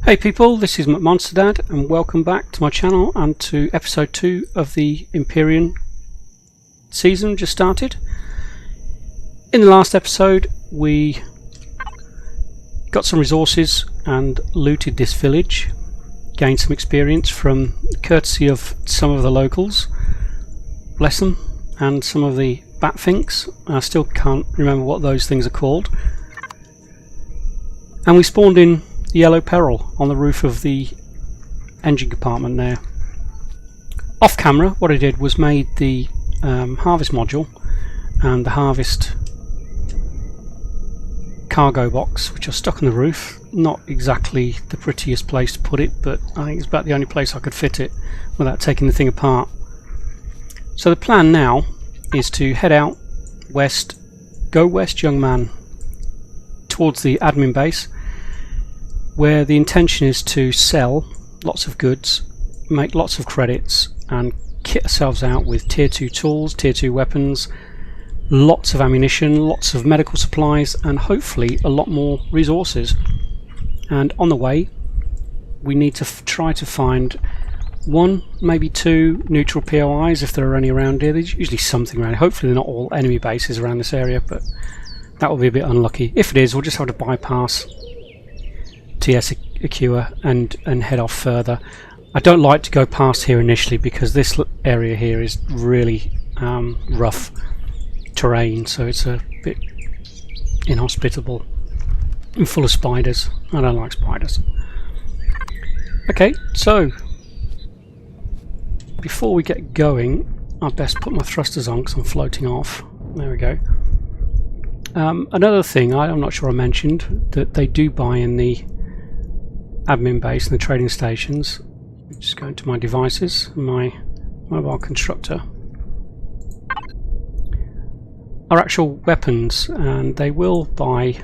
Hey people, this is McMonsterdad and welcome back to my channel and to episode 2 of the Empyrion season just started. In the last episode we got some resources and looted this village, gained some experience from courtesy of some of the locals, bless them, and some of the batfinks. I still can't remember what those things are called. And we spawned in the Yellow Peril on the roof of the engine compartment there. Off camera, what I did was made the harvest module and the harvest cargo box, which are stuck on the roof. Not exactly the prettiest place to put it, but I think it's about the only place I could fit it without taking the thing apart. So the plan now is to head out west, go west, young man, towards the admin base, where the intention is to sell lots of goods, make lots of credits, and kit ourselves out with tier 2 tools, tier 2 weapons, lots of ammunition, lots of medical supplies, and hopefully a lot more resources. And on the way we need to try to find one, maybe two neutral POIs if there are any around here. There's usually something around. Hopefully they're not all enemy bases around this area, but that will be a bit unlucky. If it is, we'll just have to bypass TS Acua and head off further. I don't like to go past here initially because this area here is really rough terrain, so it's a bit inhospitable and full of spiders. I don't like spiders. Okay, so before we get going, I'd best put my thrusters on because I'm floating off. There we go. Another thing, I'm not sure I mentioned, that they do buy in the admin base and the trading stations. Just go into my devices, my mobile constructor, are actual weapons, and they will buy,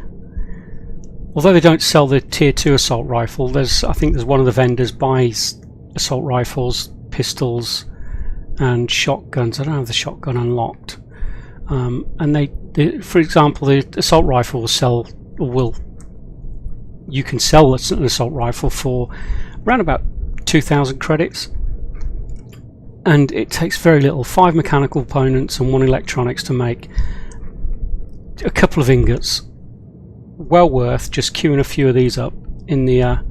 although they don't sell the tier 2 assault rifle, I think there's one of the vendors buys assault rifles, pistols and shotguns. I don't have the shotgun unlocked, and they, for example, the assault rifle will sell, or you can sell an assault rifle for around about 2,000 credits, and it takes very little, 5 mechanical components and 1 electronics to make a couple of ingots. Well worth just queuing a few of these up in the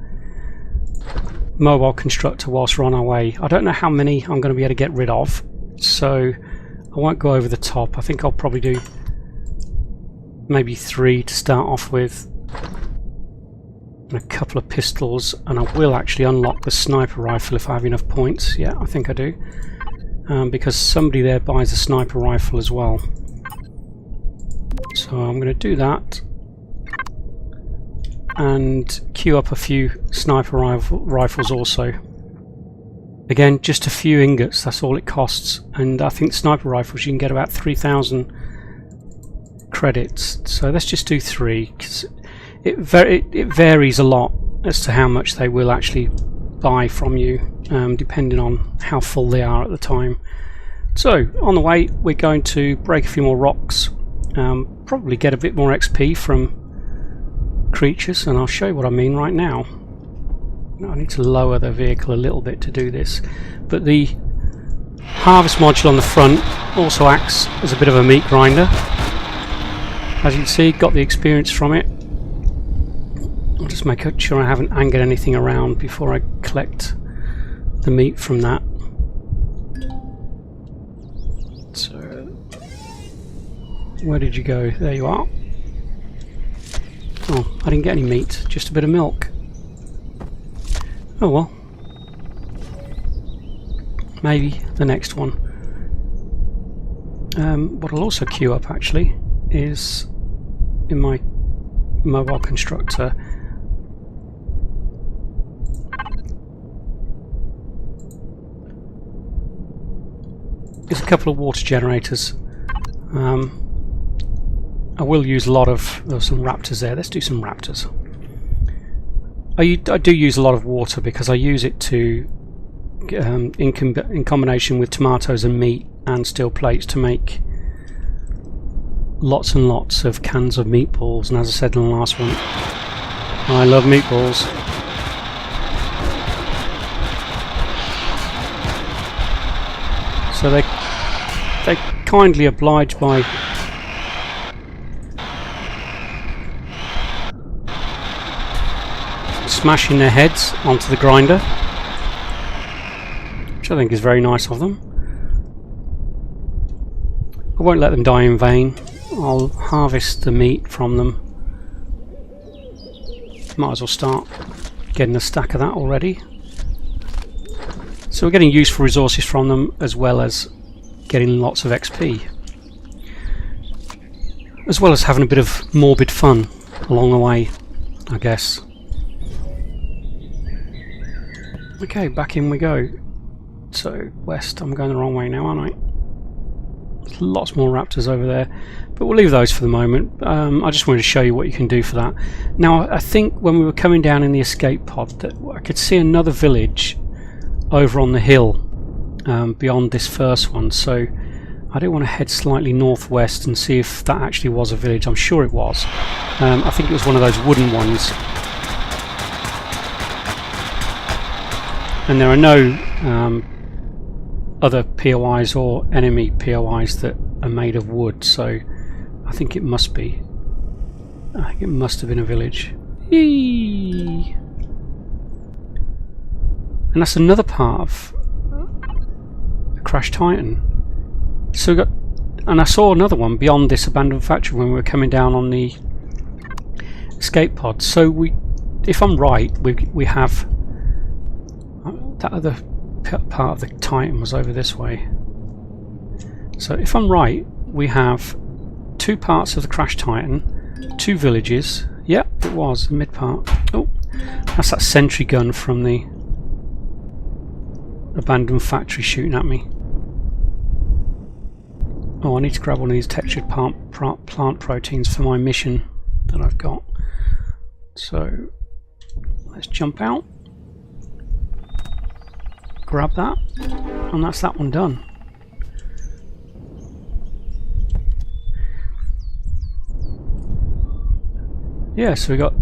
mobile constructor whilst we're on our way. I don't know how many I'm going to be able to get rid of, so I won't go over the top. I think I'll probably do maybe 3 to start off with, and a couple of pistols, and I will actually unlock the sniper rifle if I have enough points. Yeah, I think I do, because somebody there buys a sniper rifle as well. So I'm going to do that and queue up a few sniper rifles also. Again, just a few ingots, that's all it costs, and I think sniper rifles you can get about 3,000 credits. So let's just do 3, because it varies a lot as to how much they will actually buy from you, depending on how full they are at the time. So on the way we're going to break a few more rocks, probably get a bit more XP from creatures, and I'll show you what I mean right now. I need to lower the vehicle a little bit to do this, but the harvest module on the front also acts as a bit of a meat grinder. As you can see, got the experience from it. I'll just make sure I haven't angered anything around before I collect the meat from that. So, where did you go? There you are. Oh, I didn't get any meat, just a bit of milk. Oh well. Maybe the next one. What I'll also queue up actually is in my mobile constructor is a couple of water generators. I will use a lot of, there's some raptors there, let's do some raptors. I do use a lot of water because I use it to in combination with tomatoes and meat and steel plates to make lots and lots of cans of meatballs, and as I said in the last one, I love meatballs. So they kindly oblige by smashing their heads onto the grinder, which I think is very nice of them. I won't let them die in vain. I'll harvest the meat from them. Might as well start getting a stack of that already. So we're getting useful resources from them as well as getting lots of XP, as well as having a bit of morbid fun along the way, I guess. Okay, back in we go. So west, I'm going the wrong way now, aren't I? There's lots more raptors over there, but we'll leave those for the moment. I just wanted to show you what you can do for that. Now I think when we were coming down in the escape pod that I could see another village over on the hill beyond this first one, so I do want to head slightly northwest and see if that actually was a village. I'm sure it was. I think it was one of those wooden ones. And there are no other POIs or enemy POIs that are made of wood, so I think it must be. I think it must have been a village. Eee! And that's another part of the Crash Titan. So we got, and I saw another one beyond this abandoned factory when we were coming down on the escape pod. So if I'm right, we have that other part of the Titan was over this way. So if I'm right, we have two parts of the Crash Titan, two villages. Yep, it was the mid part. Oh, that's that sentry gun from the abandoned factory shooting at me. Oh, I need to grab one of these textured plant proteins for my mission that I've got. So let's jump out, grab that, and that's that one done. Yeah, so we got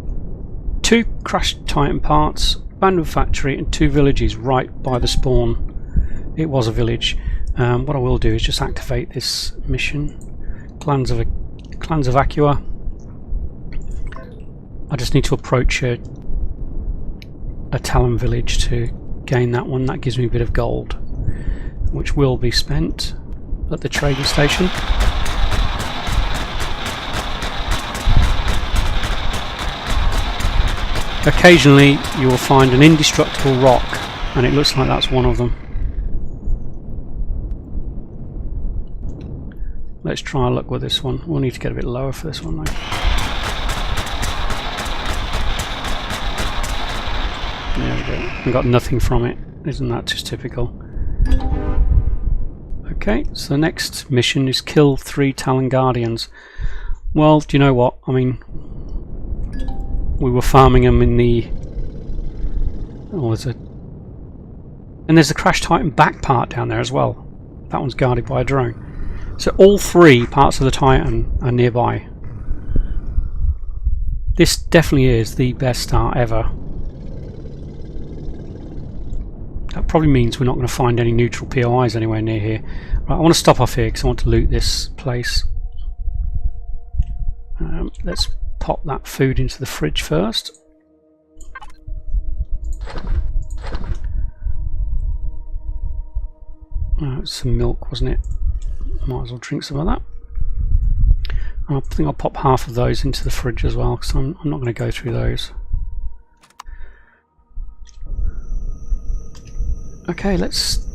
two Crash Titan parts, abandoned factory, and two villages right by the spawn. It was a village. What I will do is just activate this mission, Clans of Acua. I just need to approach a Talon village to gain that one. That gives me a bit of gold, which will be spent at the trading station. Occasionally you will find an indestructible rock, and it looks like that's one of them. Let's try our luck with this one. We'll need to get a bit lower for this one though. There we go. We got nothing from it. Isn't that just typical? Okay, so the next mission is kill 3 Talon Guardians. Well, do you know what? I mean, we were farming them in the... Oh, there's a Crash Titan back part down there as well. That one's guarded by a drone. So all 3 parts of the Titan are nearby. This definitely is the best start ever. That probably means we're not going to find any neutral POIs anywhere near here. Right, I want to stop off here because I want to loot this place. Let's pop that food into the fridge first. Oh, it's some milk, wasn't it? Might as well drink some of that. I think I'll pop half of those into the fridge as well, because I'm not going to go through those. Okay, let's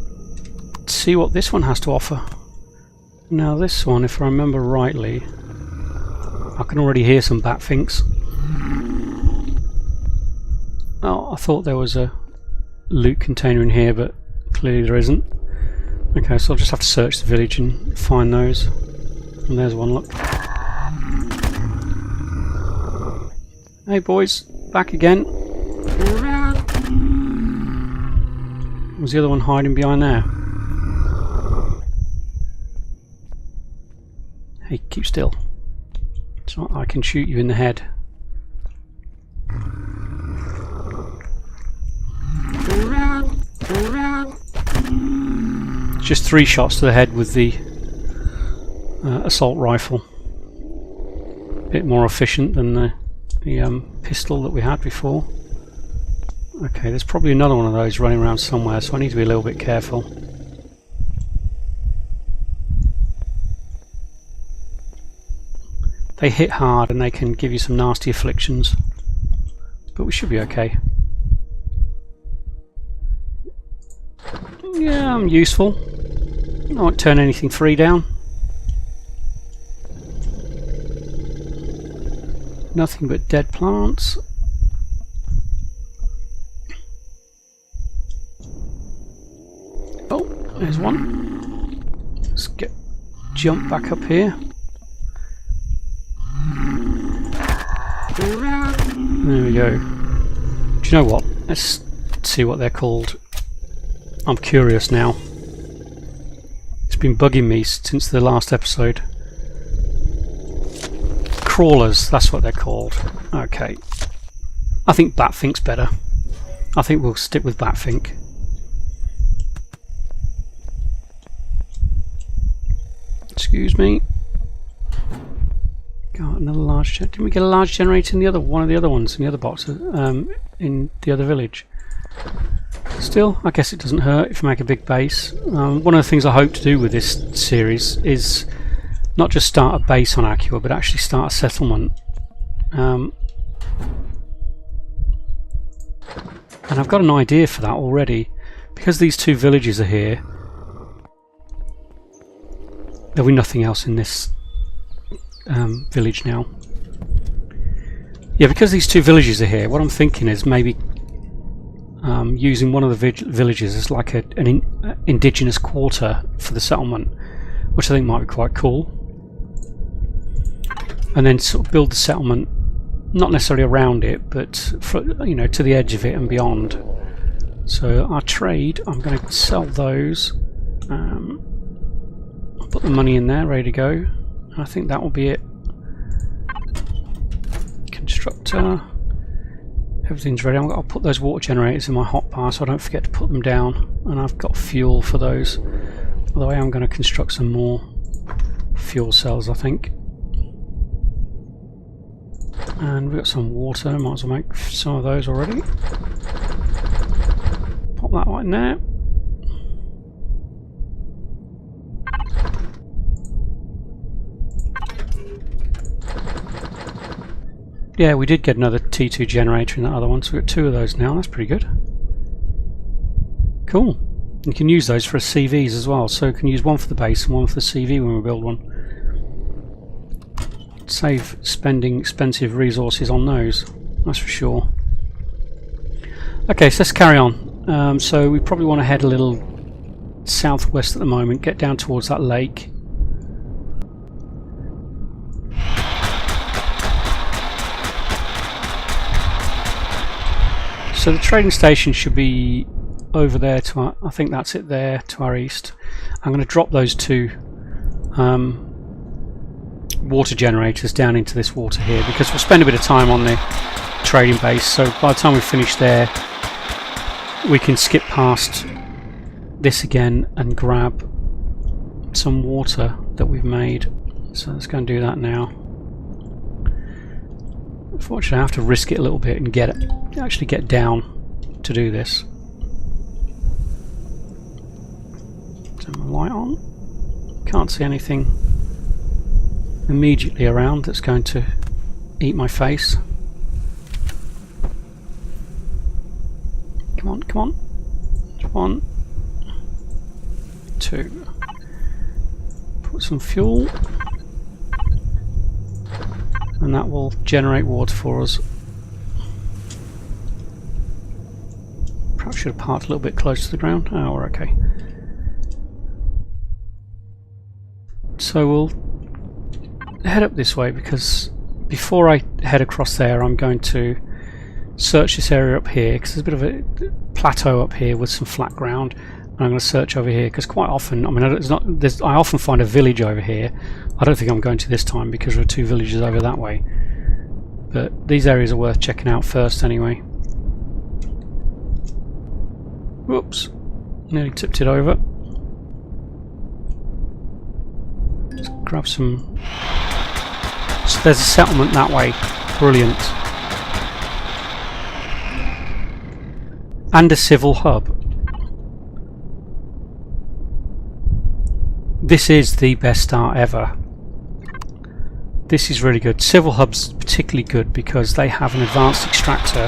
see what this one has to offer. Now this one, if I remember rightly, I can already hear some bat finks. Oh, I thought there was a loot container in here, but clearly there isn't. Okay, so I'll just have to search the village and find those. And there's one, look. Hey boys, back again. Was the other one hiding behind there? Hey, keep still. It's not, I can shoot you in the head. just 3 shots to the head with the assault rifle. A bit more efficient than the pistol that we had before. Okay, there's probably another one of those running around somewhere, so I need to be a little bit careful. They hit hard and they can give you some nasty afflictions, but we should be okay. Yeah, I'm useful. I won't turn anything free down. Nothing but dead plants. Oh, there's one. Let's jump back up here. There we go. Do you know what? Let's see what they're called. I'm curious now. It's been bugging me since the last episode. Crawlers, that's what they're called. Okay. I think Batfink's better. I think we'll stick with Batfink. Excuse me. Got another large. Didn't we get a large generator in the other one of the other ones in the other boxes in the other village? Still, I guess it doesn't hurt if you make a big base. One of the things I hope to do with this series is not just start a base on Acua, but actually start a settlement. And I've got an idea for that already. Because these 2 villages are here, there'll be nothing else in this village now. Yeah, because these 2 villages are here, what I'm thinking is maybe using one of the villages as like an indigenous quarter for the settlement, which I think might be quite cool. And then sort of build the settlement, not necessarily around it, but for, you know, to the edge of it and beyond. So our trade, I'm going to sell those. I'll put the money in there, ready to go. I think that will be it. Constructor. Everything's ready. I'll put those water generators in my hotbar so I don't forget to put them down. And I've got fuel for those. Although I am going to construct some more fuel cells, I think. And we've got some water. Might as well make some of those already. Pop that right in there. Yeah, we did get another T2 generator in that other one, so we've got 2 of those now. That's pretty good. Cool. You can use those for CVs as well, so you can use one for the base and one for the CV when we build one. Save spending expensive resources on those, that's for sure. Okay, so let's carry on. So we probably want to head a little southwest at the moment, get down towards that lake. So the trading station should be over there to our, I think that's it there to our east. I'm going to drop those 2 water generators down into this water here because we'll spend a bit of time on the trading base, so by the time we finish there we can skip past this again and grab some water that we've made. So let's go and do that now. Unfortunately I have to risk it a little bit and actually get down to do this. Turn my light on. Can't see anything immediately around that's going to eat my face. Come on, come on. 1, 2. Put some fuel. And that will generate water for us. Perhaps should have parked a little bit close to the ground. Oh, we're okay. So we'll head up this way because before I head across there I'm going to search this area up here because there's a bit of a plateau up here with some flat ground. And I'm going to search over here because quite often, I mean, I often find a village over here. I don't think I'm going to this time because there are 2 villages over that way. But these areas are worth checking out first anyway. Whoops, nearly tipped it over. grab some. So there's a settlement that way. Brilliant. And a civil hub. This is the best start ever. This is really good. Civil hub's particularly good because they have an advanced extractor.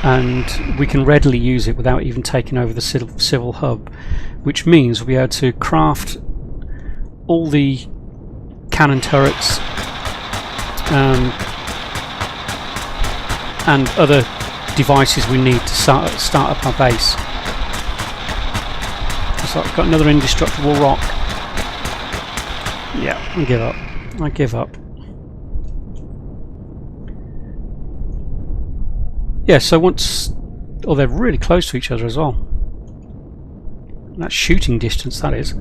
And we can readily use it without even taking over the civil hub, which means we'll be able to craft all the cannon turrets and other devices we need to start up our base. So I've got another indestructible rock. Yeah, I give up. I give up. Yeah, so once... Oh, they're really close to each other as well. That's shooting distance, that is.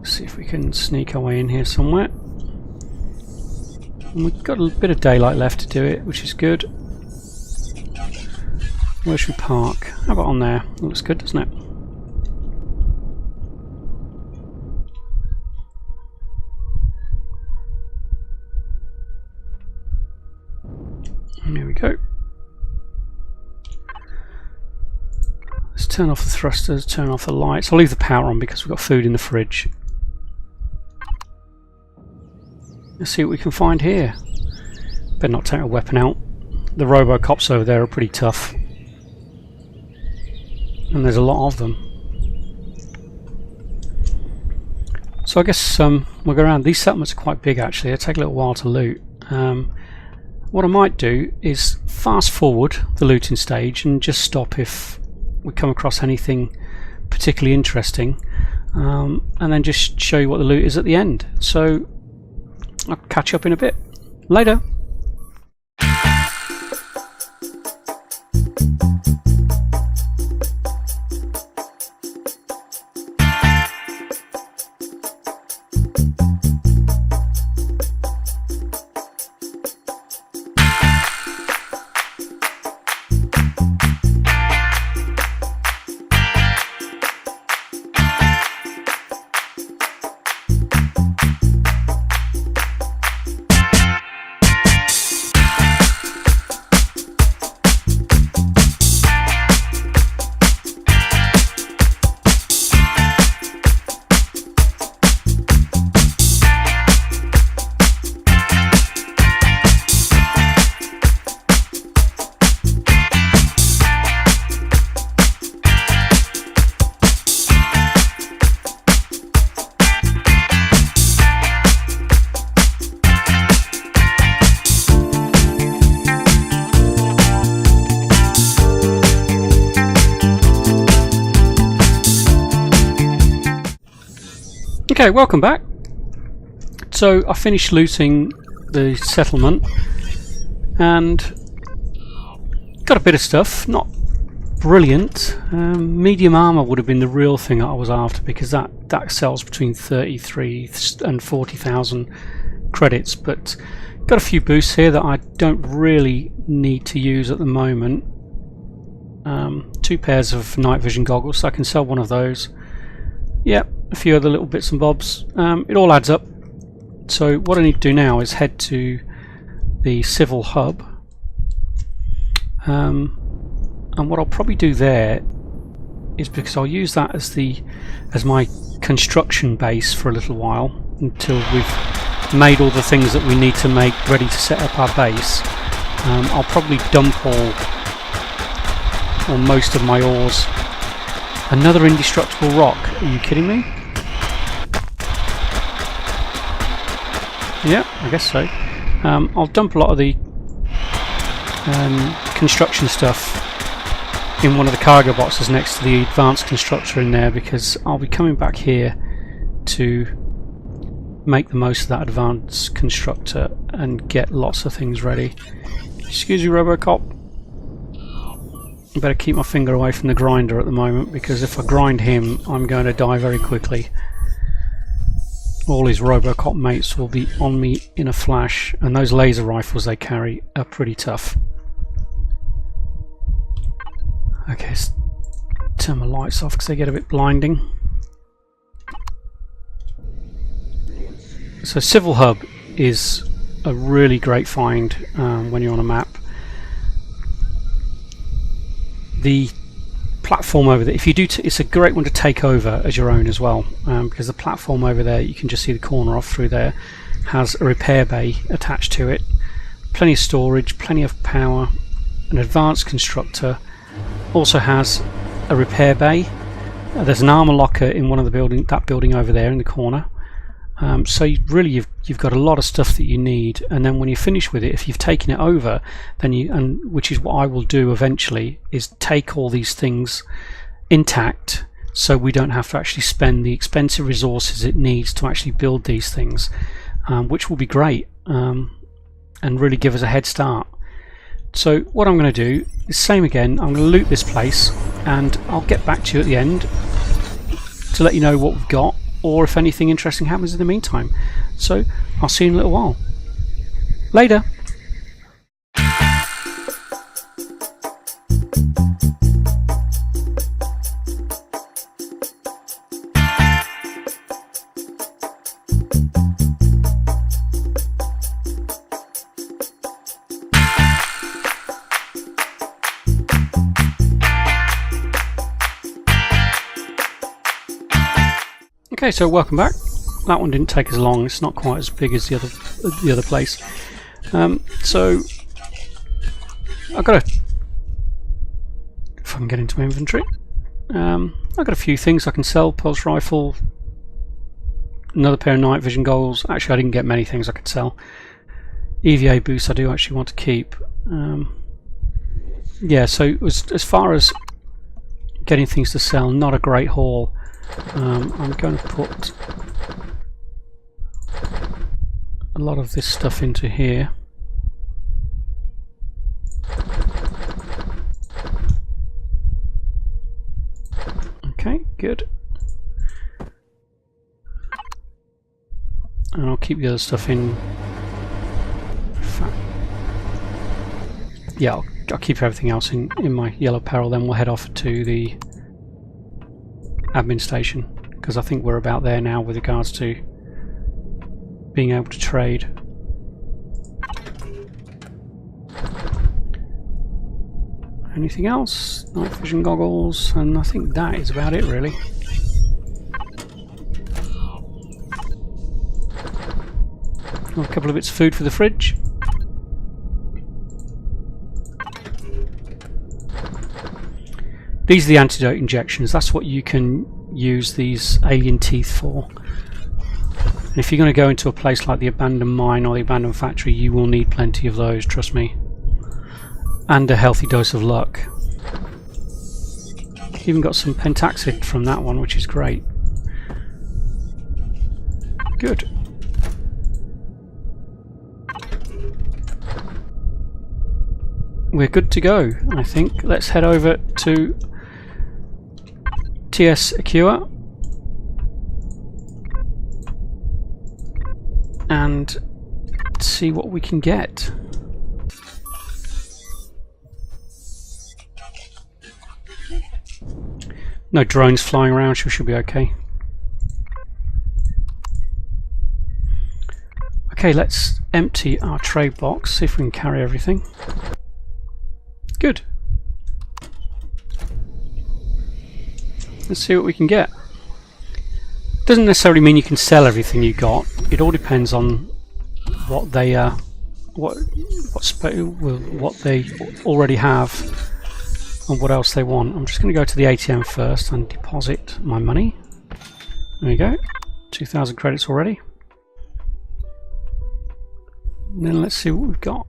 See if we can sneak our way in here somewhere. And we've got a bit of daylight left to do it, which is good. Where should we park? How about on there? That looks good, doesn't it? There we go. Let's turn off the thrusters, turn off the lights. I'll leave the power on because we've got food in the fridge. Let's see what we can find here. Better not take a weapon out. The Robocops over there are pretty tough. And there's a lot of them. So I guess we'll go around. These settlements are quite big actually. They take a little while to loot. What I might do is fast forward the looting stage and just stop if we come across anything particularly interesting, and then just show you what the loot is at the end. So I'll catch up in a bit. Later. Okay, welcome back. So I finished looting the settlement and got a bit of stuff, not brilliant. Medium armor would have been the real thing that I was after, because that sells between 33 and 40,000 credits, but got a few boosts here that I don't really need to use at the moment. 2 pairs of night vision goggles, so I can sell one of those. Yep, a few other little bits and bobs. It all adds up. So what I need to do now is head to the civil hub, and what I'll probably do there is, because I'll use that as my construction base for a little while until we've made all the things that we need to make ready to set up our base. I'll probably dump all or most of my ores. Another indestructible rock. Are you kidding me? Yeah, I guess so. I'll dump a lot of the construction stuff in one of the cargo boxes next to the advanced constructor in there, because I'll be coming back here to make the most of that advanced constructor and get lots of things ready. Excuse you, Robocop. I better keep my finger away from the grinder at the moment, because if I grind him, I'm going to die very quickly. All his Robocop mates will be on me in a flash, and those laser rifles they carry are pretty tough. Okay, let's turn my lights off because they get a bit blinding. So Civil Hub is a really great find when you're on a map. The platform over there, if you do, it's a great one to take over as your own as well, because the platform over there, you can just see the corner off through there, has a repair bay attached to it, plenty of storage, plenty of power, an advanced constructor, also has a repair bay. There's an armor locker in one of the building over there in the corner. So you've got a lot of stuff that you need, and then when you finish with it, if you've taken it over, then which is what I will do eventually, is take all these things intact, so we don't have to actually spend the expensive resources it needs to actually build these things, which will be great, and really give us a head start. So what I'm going to do is same again. I'm going to loot this place, and I'll get back to you at the end to let you know what we've got, or if anything interesting happens in the meantime. So I'll see you in a little while. Later. Okay, so welcome back. That one didn't take as long. It's not quite as big as the other place. So I've got if I can get into my inventory, I've got a few things I can sell. Pulse rifle, another pair of night vision goggles. Actually, I didn't get many things I could sell. EVA boost I do actually want to keep. Yeah, so as far as getting things to sell, not a great haul. I'm going to put a lot of this stuff into here. Okay, good. And I'll keep the other stuff in. Yeah, I'll keep everything else in my yellow apparel, then we'll head off to the admin station, because I think we're about there now with regards to being able to trade. Anything else? Night vision goggles, and I think that is about it really. A couple of bits of food for the fridge. These are the antidote injections. That's what you can use these alien teeth for. And if you're going to go into a place like the abandoned mine or the abandoned factory, you will need plenty of those, trust me. And a healthy dose of luck. Even got some pentaxid from that one, which is great. Good. We're good to go, I think. Let's head over to TS Acua and see what we can get. No drones flying around, so we should be okay. Okay, let's empty our trade box, see if we can carry everything. Good. Let's see what we can get. Doesn't necessarily mean you can sell everything you got. It all depends on what they what they already have and what else they want. I'm just going to go to the ATM first and deposit my money. There we go. 2,000 credits already. And then let's see what we've got.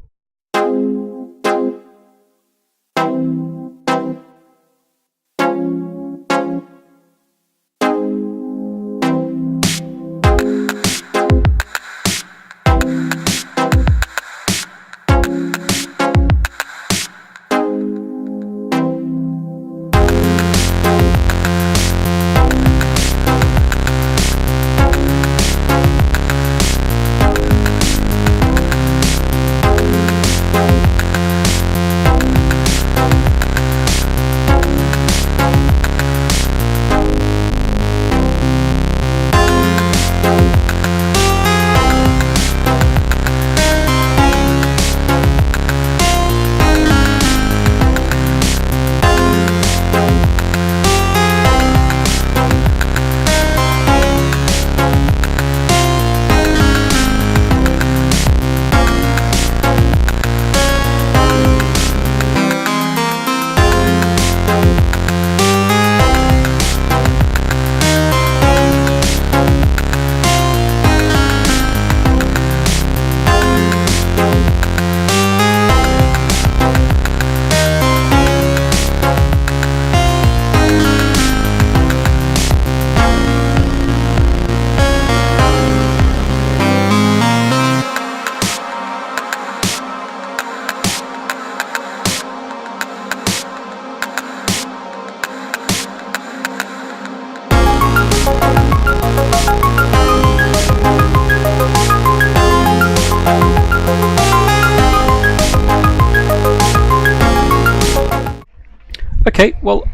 Okay, well,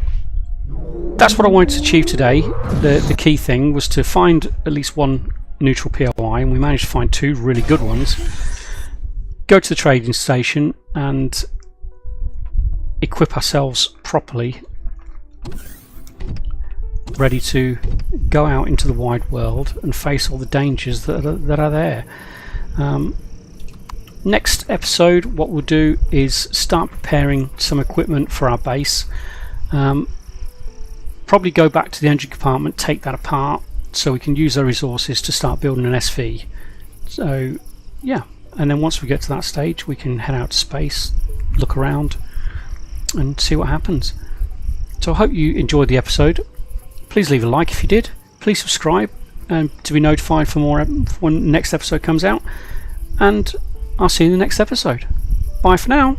that's what I wanted to achieve today. The key thing was to find at least one neutral POI, and we managed to find 2 really good ones. Go to the trading station and equip ourselves properly, ready to go out into the wide world and face all the dangers that are there. Next episode, what we'll do is start preparing some equipment for our base. Probably go back to the engine compartment, take that apart so we can use our resources to start building an SV. So yeah, and then once we get to that stage we can head out to space, look around and see what happens. So I hope you enjoyed the episode. Please leave a like if you did. Please subscribe to be notified for more when the next episode comes out, and I'll see you in the next episode. Bye for now.